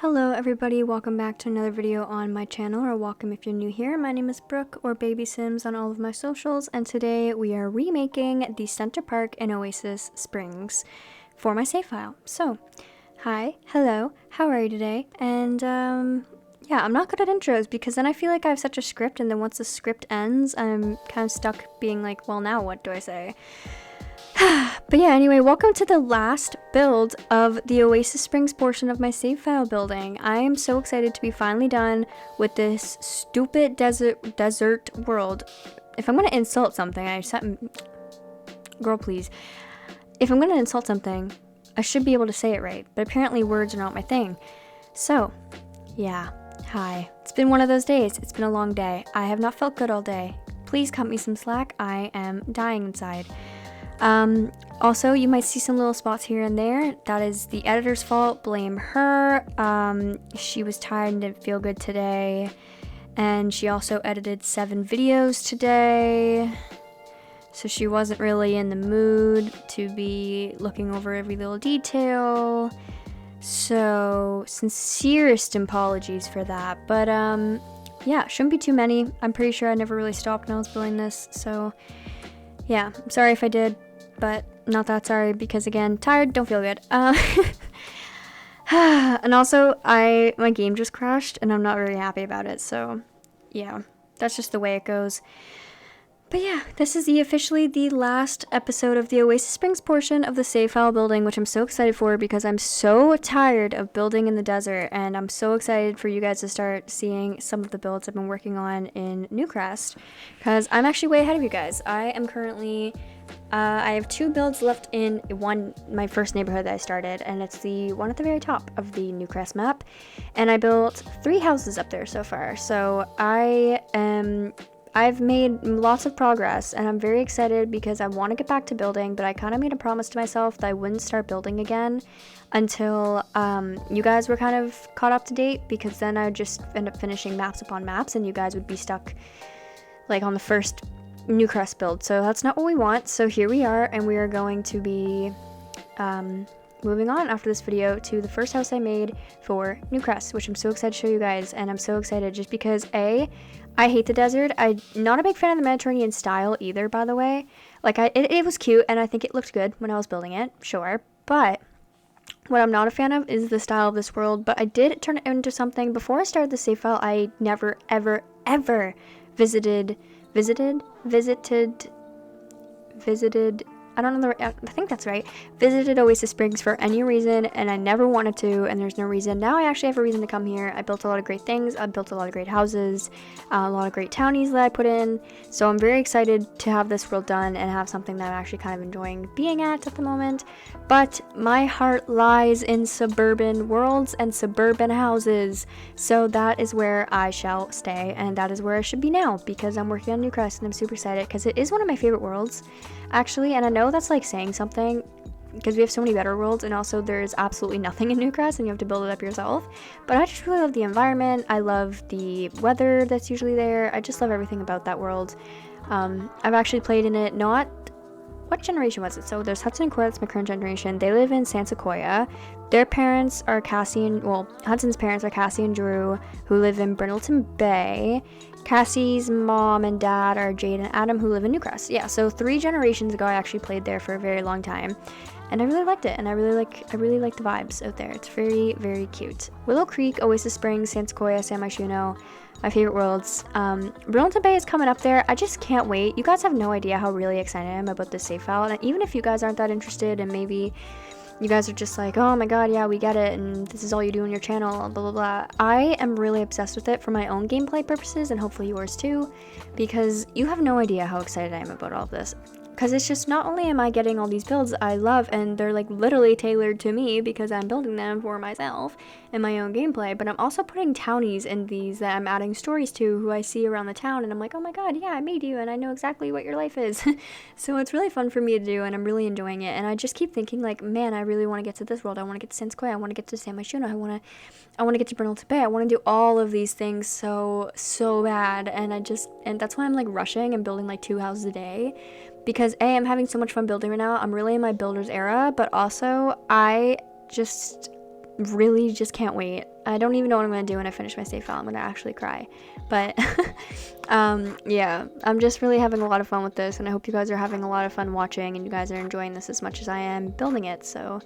Hello everybody, welcome back to another video on my channel, or welcome if you're new here. My name is Brooke, or Baby Sims on all of my socials, and today we are remaking the Center Park in Oasis Springs for my save file. So, hi, hello, how are you today? And yeah, I'm not good at intros because then I feel like I have such a script, and then once the script ends, I'm kind of stuck being like, well, now what do I say? But yeah, anyway, welcome to the last build of the Oasis Springs portion of my save file building. I am so excited to be finally done with this stupid desert world. If I'm gonna insult something, girl, please. If I'm gonna insult something, I should be able to say it right, but apparently words are not my thing. So, yeah, hi. It's been one of those days. It's been a long day. I have not felt good all day. Please cut me some slack. I am dying inside. Also, you might see some little spots here and there. That is the editor's fault. Blame her. She was tired and didn't feel good today. And she also edited 7 videos today. So she wasn't really in the mood to be looking over every little detail. So, sincerest apologies for that. But, yeah, shouldn't be too many. I'm pretty sure I never really stopped when I was building this. So, yeah, I'm sorry if I did. But not that sorry because, again, tired, don't feel good. And also, my game just crashed and I'm not very happy about it. So, yeah, that's just the way it goes. But yeah, this is officially the last episode of the Oasis Springs portion of the save file building, which I'm so excited for because I'm so tired of building in the desert, and I'm so excited for you guys to start seeing some of the builds I've been working on in Newcrest, because I'm actually way ahead of you guys. I am currently, I have 2 builds left in my first neighborhood that I started, and it's the one at the very top of the Newcrest map, and I built 3 houses up there so far, so I've made lots of progress, and I'm very excited because I want to get back to building, but I kind of made a promise to myself that I wouldn't start building again until you guys were kind of caught up to date, because then I would just end up finishing maps upon maps and you guys would be stuck like on the first Newcrest build. So that's not what we want. So here we are, and we are going to be moving on after this video to the first house I made for Newcrest, which I'm so excited to show you guys. And I'm so excited just because I hate the desert. I'm not a big fan of the Mediterranean style either, by the way. Like, it was cute, and I think it looked good when I was building it, sure. But what I'm not a fan of is the style of this world. But I did turn it into something. Before I started the save file, I never, ever, ever visited, I don't know, I think that's right, visited Oasis Springs for any reason, and I never wanted to, and there's no reason. Now I actually have a reason to come here. I built a lot of great things. I built a lot of great houses, a lot of great townies that I put in, so I'm very excited to have this world done and have something that I'm actually kind of enjoying being at the moment. But my heart lies in suburban worlds and suburban houses, so that is where I shall stay, and that is where I should be now, because I'm working on Newcrest, and I'm super excited, because it is one of my favorite worlds, actually. And I know that's like saying something because we have so many better worlds, and also there's absolutely nothing in Newcrest and you have to build it up yourself. But I just really love the environment. I love the weather that's usually there. I just love everything about that world. I've actually played in it, not, what generation was it? So there's Hudson and Cora, that's my current generation. They live in San Sequoia. Their parents are Hudson's parents are Cassie and Drew, who live in Brindleton Bay. Cassie's mom and dad are Jade and Adam, who live in Newcrest. Yeah, so 3 generations ago I actually played there for a very long time, and I really liked it, and I really like the vibes out there. It's very, very cute. Willow Creek, Oasis Springs, San Sequoia, San Myshuno, my favorite worlds. Brindleton Bay is coming up there. I just can't wait. You guys have no idea how really excited I am about this save file, and even if you guys aren't that interested, and maybe you guys are just like, oh my god, yeah, we get it, and this is all you do on your channel, blah, blah, blah. I am really obsessed with it for my own gameplay purposes, and hopefully yours too, because you have no idea how excited I am about all of this. Because it's just, not only am I getting all these builds I love, and they're like literally tailored to me because I'm building them for myself and my own gameplay, but I'm also putting townies in these that I'm adding stories to, who I see around the town, and I'm like, oh my god, yeah, I made you and I know exactly what your life is. So it's really fun for me to do, and I'm really enjoying it, and I just keep thinking like, man, I really want to get to this world. I want to get to San Sequoia. I want to get to San Myshuno. I want to get to Brindleton Bay. I want to do all of these things so bad, and that's why I'm like rushing and building like 2 houses a day, because I'm having so much fun building right now. I'm really in my builder's era, but also I just really just can't wait I don't even know what I'm going to do when I finish my save file. I'm going to actually cry. But yeah, I'm just really having a lot of fun with this, and I hope you guys are having a lot of fun watching and you guys are enjoying this as much as I am building it. So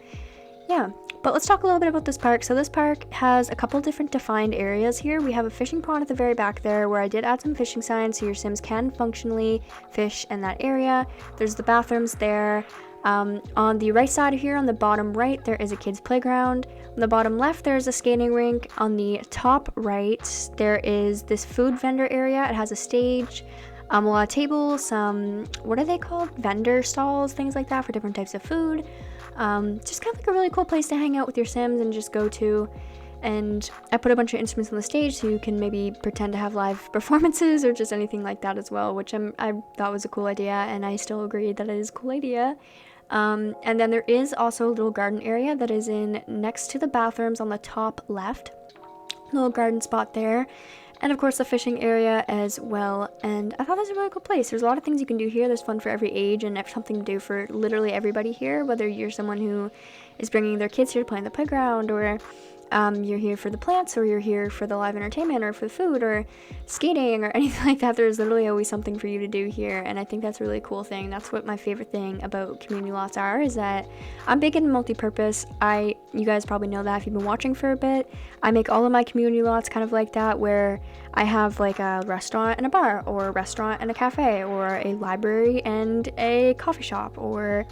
yeah, but let's talk a little bit about this park. So this park has a couple different defined areas here. We have a fishing pond at the very back there where I did add some fishing signs so your Sims can functionally fish in that area. There's the bathrooms there. On the right side here, on the bottom right, there is a kids playground. On the bottom left, there's a skating rink. On the top right, there is this food vendor area. It has a stage, a lot of tables, some, what are they called? Vendor stalls, things like that for different types of food. Just kind of like a really cool place to hang out with your Sims and just go to. And I put a bunch of instruments on the stage so you can maybe pretend to have live performances or just anything like that as well, which I thought was a cool idea, and I still agree that it is a cool idea. And then there is also a little garden area that is in next to the bathrooms on the top left. Little garden spot there. And of course the fishing area as well. And I thought this was a really cool place. There's a lot of things you can do here. There's fun for every age and something to do for literally everybody here. Whether you're someone who is bringing their kids here to play in the playground, or you're here for the plants, or you're here for the live entertainment, or for the food, or skating, or anything like that. There's literally always something for you to do here, and I think that's a really cool thing. That's what my favorite thing about community lots are, is that I'm big in multi-purpose. You guys probably know that if you've been watching for a bit. I make all of my community lots kind of like that, where I have like a restaurant and a bar, or a restaurant and a cafe, or a library and a coffee shop, or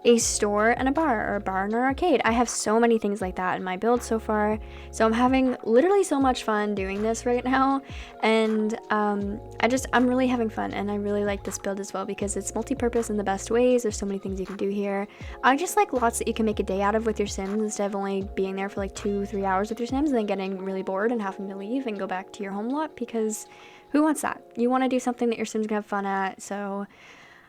a store and a bar, or a bar and an arcade. I have so many things like that in my build so far, so I'm having literally so much fun doing this right now, and I'm really having fun, and I really like this build as well because it's multi-purpose in the best ways. There's so many things you can do here. I just like lots that you can make a day out of with your Sims instead of only being there for like 2-3 hours with your Sims and then getting really bored and having to leave and go back to your home lot, because who wants that? You want to do something that your Sims can have fun at. So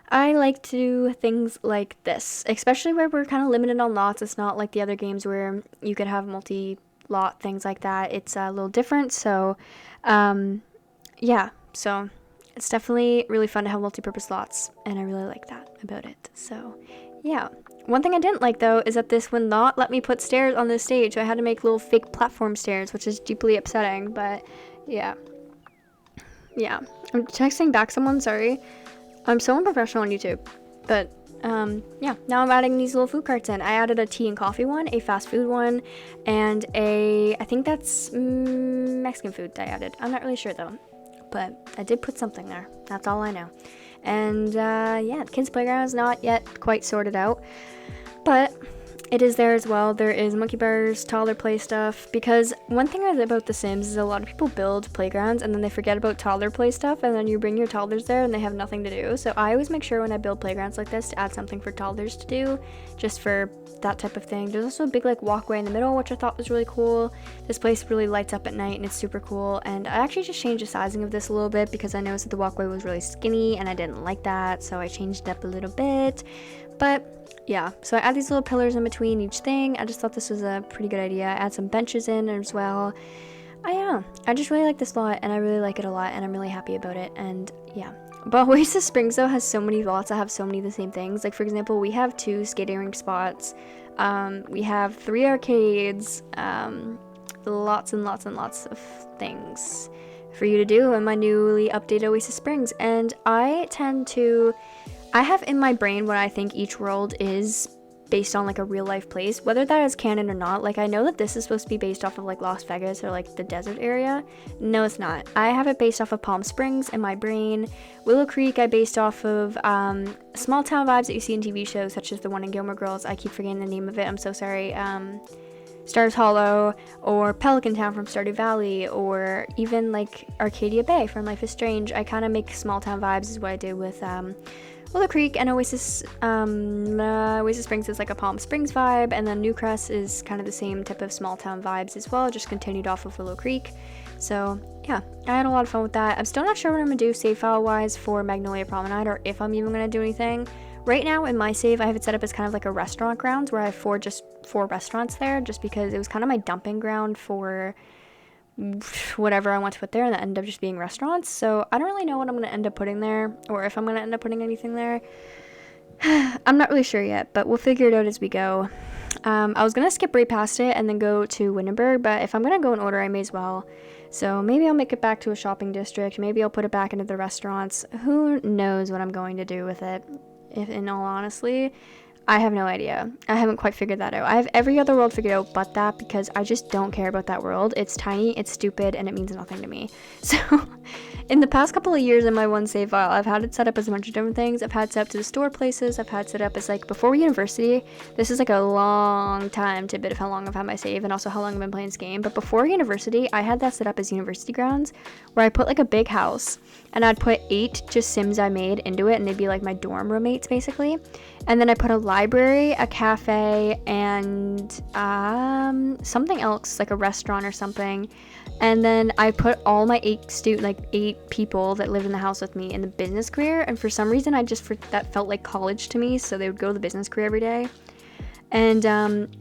I like to do things like this, especially where we're kind of limited on lots. It's not like the other games where you could have multi-lot things like that. It's a little different, so yeah, so it's definitely really fun to have multi-purpose lots, and I really like that about it. So yeah, one thing I didn't like though is that this would not let me put stairs on this stage, so I had to make little fake platform stairs, which is deeply upsetting. But yeah, I'm texting back someone, sorry. I'm so unprofessional on YouTube, but yeah, now I'm adding these little food carts in. I added a tea and coffee one, a fast food one, and I think that's Mexican food I added. I'm not really sure though, but I did put something there. That's all I know. And yeah, the kids' playground is not yet quite sorted out, but it is there as well. There is monkey bars, toddler play stuff, because one thing about The Sims is a lot of people build playgrounds and then they forget about toddler play stuff, and then you bring your toddlers there and they have nothing to do. So I always make sure when I build playgrounds like this to add something for toddlers to do, just for that type of thing. There's also a big like walkway in the middle, which I thought was really cool. This place really lights up at night and it's super cool, and I actually just changed the sizing of this a little bit because I noticed that the walkway was really skinny and I didn't like that, so I changed it up a little bit. But yeah, so I add these little pillars in between each thing. I just thought this was a pretty good idea. I add some benches in as well. I just really like this lot, and I really like it a lot, and I'm really happy about it. And yeah, but Oasis Springs though has so many lots that have so many of the same things. Like for example, we have 2 skating rink spots, we have 3 arcades, lots and lots and lots of things for you to do in my newly updated Oasis Springs. And I have in my brain what I think each world is based on, like a real life place, whether that is canon or not. Like I know that this is supposed to be based off of like Las Vegas or like the desert area. No, it's not. I have it based off of Palm Springs in my brain. Willow Creek I based off of small town vibes that you see in TV shows, such as the one in Gilmore Girls. I keep forgetting the name of it, I'm so sorry. Stars Hollow, or Pelican Town from Stardew Valley, or even like Arcadia Bay from Life is Strange. I kind of make small town vibes is what I do with Willow Creek, and Oasis Springs is like a Palm Springs vibe, and then Newcrest is kind of the same type of small town vibes as well, just continued off of Willow Creek. So yeah, I had a lot of fun with that. I'm still not sure what I'm gonna do save file wise for Magnolia Promenade, or if I'm even gonna do anything. Right now in my save, I have it set up as kind of like a restaurant grounds, where I have 4 restaurants there, just because it was kind of my dumping ground for whatever I want to put there, and that ended up just being restaurants. So I don't really know what I'm going to end up putting there, or if I'm going to end up putting anything there. I'm not really sure yet, but we'll figure it out as we go. I was gonna skip right past it and then go to Wittenberg, but if I'm gonna go in order, I may as well. So maybe I'll make it back to a shopping district. Maybe I'll put it back into the restaurants. Who knows what I'm going to do with it, if in all honesty. I have no idea. I haven't quite figured that out. I have every other world figured out but that, because I just don't care about that world. It's tiny, it's stupid, and it means nothing to me. So in the past couple of years in my one save file, I've had it set up as a bunch of different things. I've had it set up to the store places. I've had it set up as like before university. This is like a long time tidbit of how long I've had my save and also how long I've been playing this game. But before university, I had that set up as university grounds, where I put like a big house and I'd put 8 just Sims I made into it, and they'd be like my dorm roommates basically. And then I put a library, a cafe, and something else, like a restaurant or something. And then I put all my 8 people that lived in the house with me in the business career. And for some reason, that felt like college to me, so they would go to the business career every day. And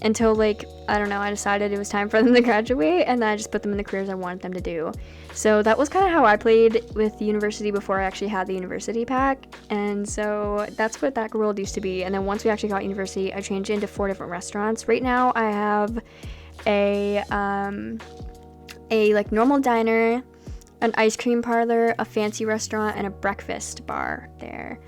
until like, I don't know, I decided it was time for them to graduate, and then I just put them in the careers I wanted them to do. So that was kind of how I played with university before I actually had the university pack. And so that's what that world used to be. And then once we actually got university, I changed it into 4 different restaurants. Right now I have a like normal diner, an ice cream parlor, a fancy restaurant, and a breakfast bar there.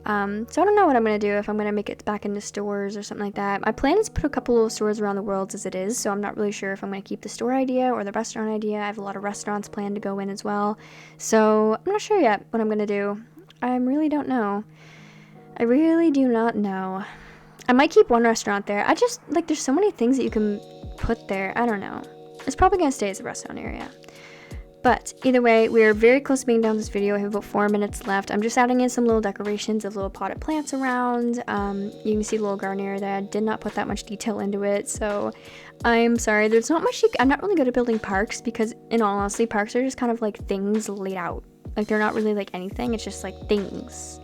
So I don't know what I'm going to do, if I'm going to make it back into stores or something like that. My plan is to put a couple of stores around the world as it is, so I'm not really sure if I'm going to keep the store idea or the restaurant idea. I have a lot of restaurants planned to go in as well. So I'm not sure yet what I'm going to do. I really don't know. I really do not know. I might keep one restaurant there. I just, like, there's so many things that you can put there. I don't know. It's probably going to stay as a restaurant area. But either way, we are very close to being done with this video. I have about 4 minutes left. I'm just adding in some little decorations of little potted plants around. You can see the little garden area there. I did not put that much detail into it, so I'm sorry. There's not much. I'm not really good at building parks, because in all honesty, parks are just kind of like things laid out. Like, they're not really like anything. It's just like things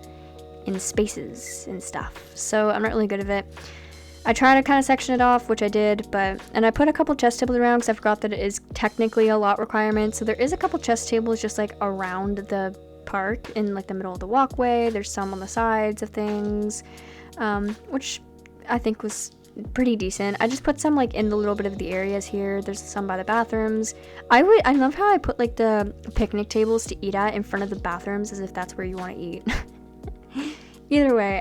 in spaces and stuff. So I'm not really good at it. I try to kind of section it off, which I did, and I put a couple chest tables around because I forgot that it is technically a lot requirement. So there is a couple chest tables just like around the park in like the middle of the walkway. There's some on the sides of things, which I think was pretty decent. I just put some like in the little bit of the areas here. There's some by the bathrooms. I love how I put like the picnic tables to eat at in front of the bathrooms, as if that's where you want to eat. Either way,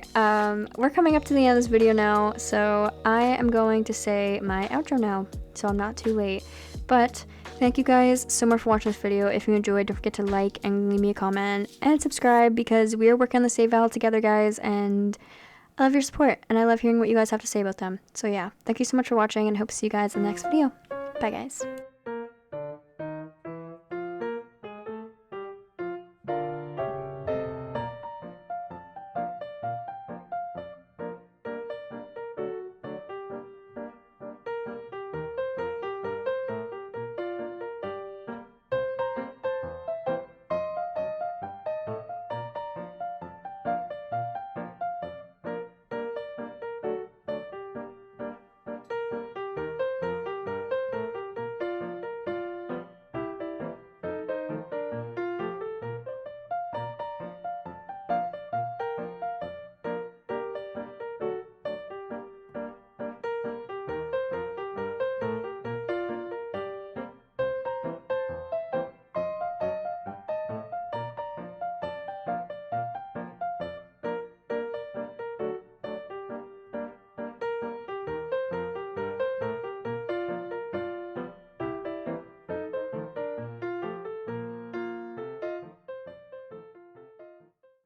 we're coming up to the end of this video now, so I am going to say my outro now, so I'm not too late. But thank you guys so much for watching this video. If you enjoyed, don't forget to like and leave me a comment and subscribe, because we are working on the save file together, guys, and I love your support, and I love hearing what you guys have to say about them. So yeah, thank you so much for watching, and hope to see you guys in the next video. Bye, guys.